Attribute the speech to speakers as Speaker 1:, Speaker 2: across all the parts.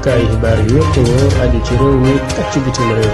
Speaker 1: ak ay xibaar yu wér te wóor aju ci réew mi ak ci bitim réew.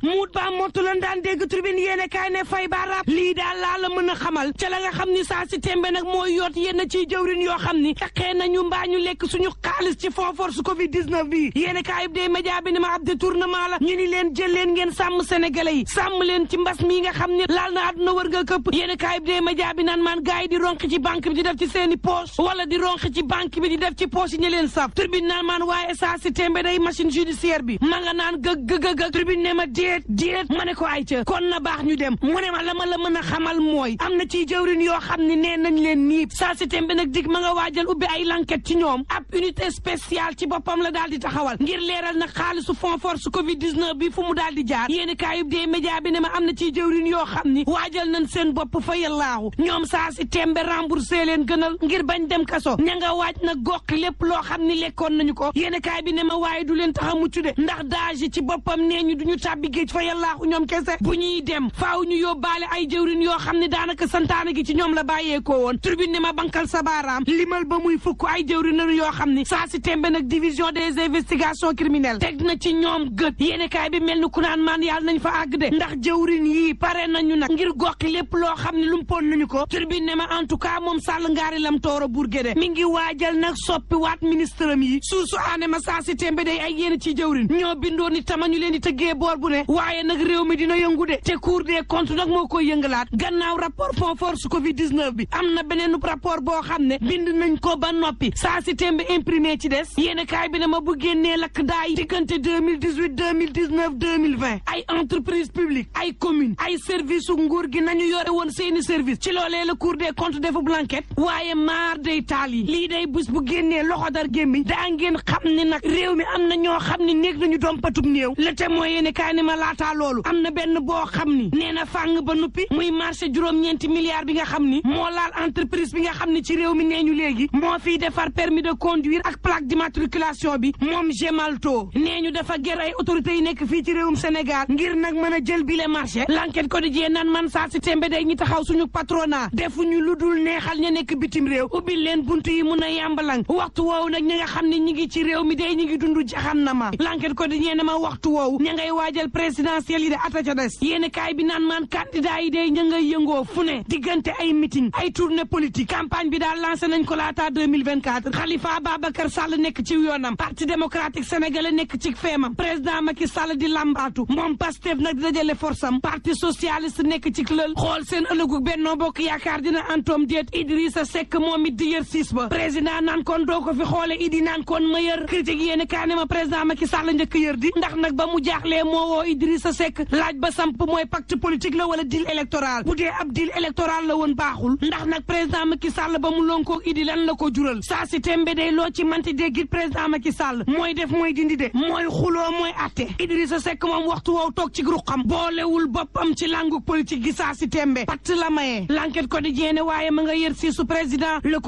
Speaker 2: muut ba mottu lan daan dégg tribune yéene kaay ne fay baaraab lii daal laa la mën a xamal ca la nga xam ni saa si tembe nag mooy yoot yenn ciy jëwrin yoo xam ni taxee nañu mbaa ñu lekk suñu xaalis ci fond force covid 19 bi yéene kaay bi dee média bi ni ma ab détournement la ñu ni leen jël leen ngeen sàmm sénégalais yi sàmm leen ci mbas mi nga xam ne laal na àdduna wër nga këpp yéene kaay bi dee média bi naan maan gars yi di ronk ci banque bi di def ci seeni poche wala di ronk ci banque bi di def ci poche yi ñu leen saf tribune naan maan waaye saa si tembe day machine judiciaire bi ma nga naan gëg tribune ne ma déet ma ne ko ay ca kon na baax ñu dem mu ne ma la mën a xamal mooy am na ci jëwrin yoo xam ne nee nañ leen niib saa si tembe nag dig ma nga waajal ubbi ay l'enquête ci ñoom ab unité spéciale ci boppam la daal di taxawal ngir leeral nag xaalisu fond force covid 19 bi fu mu daal di jaar yéeni kaayub dee média bi ne ma am na ci jëwrin yoo xam ni waajal nañ seen bopp fa yallaahu ñoom saa si tembe remboursé leen gënal ngir bañ dem kaso ña nga waaj nag gox lépp loo xam ni lekkoon nañu ko yéeni kaay bi ne ma waaye du leen tax a mucc de ndax daage ci boppam nee ñu duñu tàbbi géej fa yallaahu ñoom kese bu ñuy dem faaw ñu yóbbaale ay jëwrin yoo xam ne daanaka santaane gi ci ñoom la bàyyeekoo woon tribune ne ma bankal sa baaraam limal ba muy fukk ay jëwrin lañu yoo xam ne saa si tembe nag division des investigations criminelles teg na ci ñoom gët yéenekaay bi mel ni ku naan maan yàlla nañ fa àgg de ndax jëwrin yii pare nañu nag ngir goxi lépp loo xam ne lumpoon nañu ko tribune ne ma en tout cas moom Sall ngaari lam tooro Bourguédé mi ngi waajal nag soppi waat ministre am yi suusu aane ma saa si tembe day ay yéen ci jëwrin ñoo bindoon ni tama ñu leen di tëggee boor bu ne waaye nag réew mi dina yëngu de te Cour des comptes nag moo koy yëngalaat gannaaw rapport fond force covid 19 bi am na beneen rapport boo xam ne bind nañ ko ba noppi saa si tembe imprimé ci des yéen kaay bi ne ma bu génnee lakk daay diggante 2018 2019 2020 ay entreprise publique ay commune ay service su nguur gi nañu yore woon seeni service ci loolee la Cour des comptes defu blanquette waaye maar day taal yi lii day bés bu génnee loxo dar gémmiñ daa ngeen xam ne nag réew mi am na ñoo xam ne néeg nañu doom patub néew le témoin yéen kaay ne ma laataa loolu am na benn boo xam ni nee na fàng ba nuppi muy marché juróom-ñeenti milliards bi nga xam ni moo laal entreprise bi nga xam ni ci réew mi nee ñu léegi moo fiy defar permis de conduire ak plaque d'immatriculation bi moom Gemalto nee ñu dafa ger ay autorités yi nekk fii ci réewum Sénégal ngir nag mën a jël bile marché l'enquête quotidien naan man saa si tembe day ñi taxaw suñu patronat defuñu lu dul neexal ña nekk bitim réew ubbil leen buntu yi mun a yàmbalang waxtu woowu nag ñi nga xam ne ñi ngi ci réew mi day ñi ngi dund jaxannama l'enquête quotidien na ma waxtu woowu ña ngay waajal présidentielle yi de ata ca des yéen kaay bi naan maan candidat yi day ña ngay yëngoo fu ne diggante ay meeting ay tournée politique campagne bi daal lancé nañ ko laata 2024 Khalifa Ababacar Sall nekk ci yoonam parti démocratique sénégalais nekk ci feemam président Macky Sall di lambaatu moom Pastef nag di dajale force am parti socialiste nekk ci lël xool seen ëllëgu Benno Bokk Yaakaar dina antoom déet Idrissa Seck moom it di yër siis ba président naan kon doo ko fi xoole Idi naan kon ma yër critique yéen kaay ne ma président Macky Sall njëkk yër di ndax nag ba mu jaaxlee moo woo Idrissa Seck laaj ba samp mooy pacte politique la wala deal électoral bu dee ab deal électoral la woon baaxul ndax nag président Macky Sall ba mu lonkoog Idi lan la ko jural saa si tembe day loo ci manti déggit président Macky Sall mooy def mooy dindi de mooy xuloo mooy atte Idrissa Seck moom waxtu woow toog ci ruqam boolewul boppam ci langu politique gi saa si tembe patt la mayee l'enquête quotidien ne waaye ma nga yër si su président le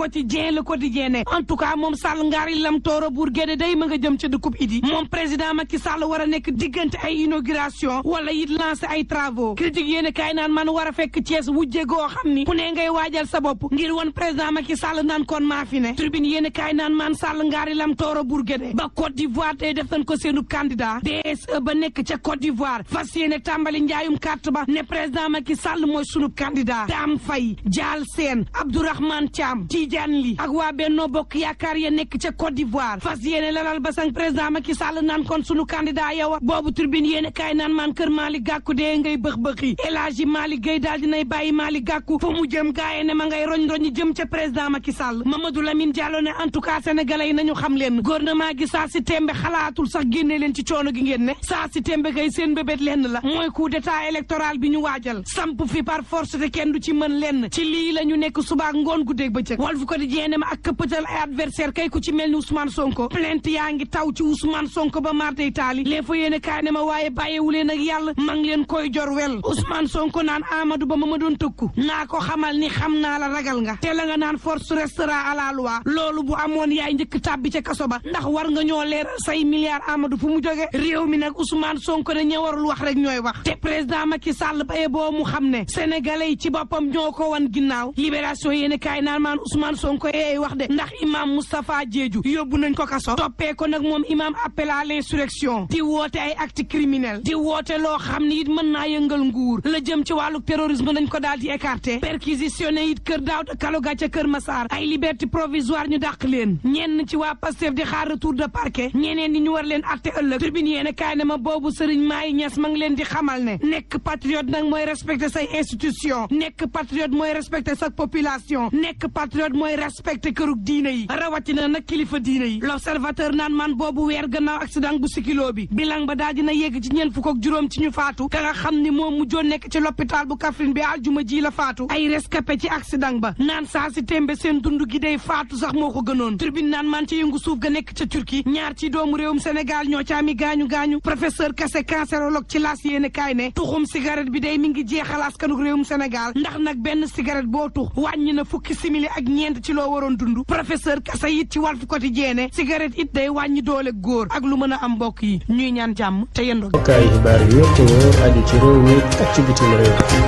Speaker 2: quotidien ne en tout cas moom Sall ngaari lam tooro Bourguédé day ma nga jëm ca dëkkub Idi moom président Macky Sall war a nekk diggante ay inauguration wala it lancé ay travaux critique yéen kaay naan man war a fekk Thiès wujje goo xam ni ku ne ngay waajal sa bopp ngir won président Macky Sall naan kon maa fi ne tribune yéen kaay naan man Sall ngaari lam tooro Bourguédé ba Côte d'Ivoire tey def nañ ko seenub candidat DSE ba nekk ca Côte d'Ivoire fas yéene tàmbali njaayum carte ba ne président Macky Sall mooy sunub candidat Dame Faye Dial Sène Abdourahmane Thiam Tidiane Ly ak waa Benno Bokk Yaakaar ya nekk ca Côte d'Ivoire fas yéene lalal ba sang président Macky Sall naan kon sunu candidat yow boobu tribune yéen kaay naan man kër Malick Gakou dee ngay bëx-bëxi El Hadji Malick Gueye daal dinay bàyyi Malick Gakou fa mu jëm gaaye ne ma ngay roñ-roñi jëm ca président Macky Sall Mamadou Lamine Diallo ne en tout cas sénégalais yi nañu xam leen gouvernement gi saa si tembe xalaatul sax génne leen ci coono gi ngeen ne saa si tembe kay seen bébét lenn la mooy coup d'état électoral bi ñu waajal samp fi par force te kenn du ci mën lenn ci lii la ñu nekk subaak ngoon guddeeg bëccëg Walf Quotidien ne ma ak këppatal ay adversaire kay ku ci mel ni Ousmane Sonko plainte yaa ngi taw ci Ousmane Sonko ba martey taali leen fa yéene kaay ne ma waaye bàyyewu leen ak yàlla ma ngi leen ngeen koy jor wel Ousmane Sonko naan Amadou Ba ma doon tëkku naa ko xamal ni xam naa la ragal nga te la nga naan force restera à la loi loolu bu amoon yaay njëkk tàbbi ca kaso ba ndax war nga ñoo leeral say milliards Amadou fu mu jóge réew mi nag Ousmane Sonko ne ña warul wax rek ñooy wax te président Macky Sall baye boo mu xam ne sénégalais yi ci boppam ñoo ko wan ginnaaw libération yéen kaay naan maan Ousmane Sonko eey wax de ndax imam Moustapha Diédhiou yóbbu nañ ko kaso toppee ko nag moom imam appel à l'insurrection di woote ay acte criminel di woote loo xam ni it mën naa yëngal nguur la jëm ci wàllu terrorisme nañ ko daal di écarté perquisitionné it kër Daouda Kaloga ca kër Massar ay liberté provisoire ñu dàq leen ñenn ci waa Pastef di xaar retour de parquet ñeneen ni ñu war leen atte ëllëg tribune yéen kaay ne ma boobu Serigne Maye Niass ma ngi leen di xamal ne nekk patriote nag mooy respecter say institution nekk patriote mooy respecter sa population nekk patriote mooy respecter kërug diine yi rawatina nag kilifa diine yi l'observateur naan man boobu weer gannaaw accident bu sikilo bi bilang ba daal dina yegg ci ñeent fukk ak juróom ci ñu faatu ka nga xam ni moom mujjoon nekk ci l'hôpital bu Kaffrine bi aljuma ji la faatu ay rescapé ci accident ba naan saa si tembe seen dund gi day faatu sax moo ko gënoon tribune naan man ci yëngu suuf ga nekk ca Turquie ñaar ci doomu réewum Sénégal ñoo ca ami gaañu professeur Kassé cancérologue ci laas yéene kaay ne tuxum cigarette bi day mi ngi jeexal askanu réewum Sénégal ndax nag benn cigarette boo tux wàññi na fukki simili ak ñeent ci loo waroon dund professeur Kassé it ci Walf Quotidien ne cigarette it day wàññi doole góor ak lu mën a am mbokk yi ñuy ñaan jàmm te yendoo
Speaker 1: xibaar yu wér te wóor aju ci réew mi ak ci bitim réew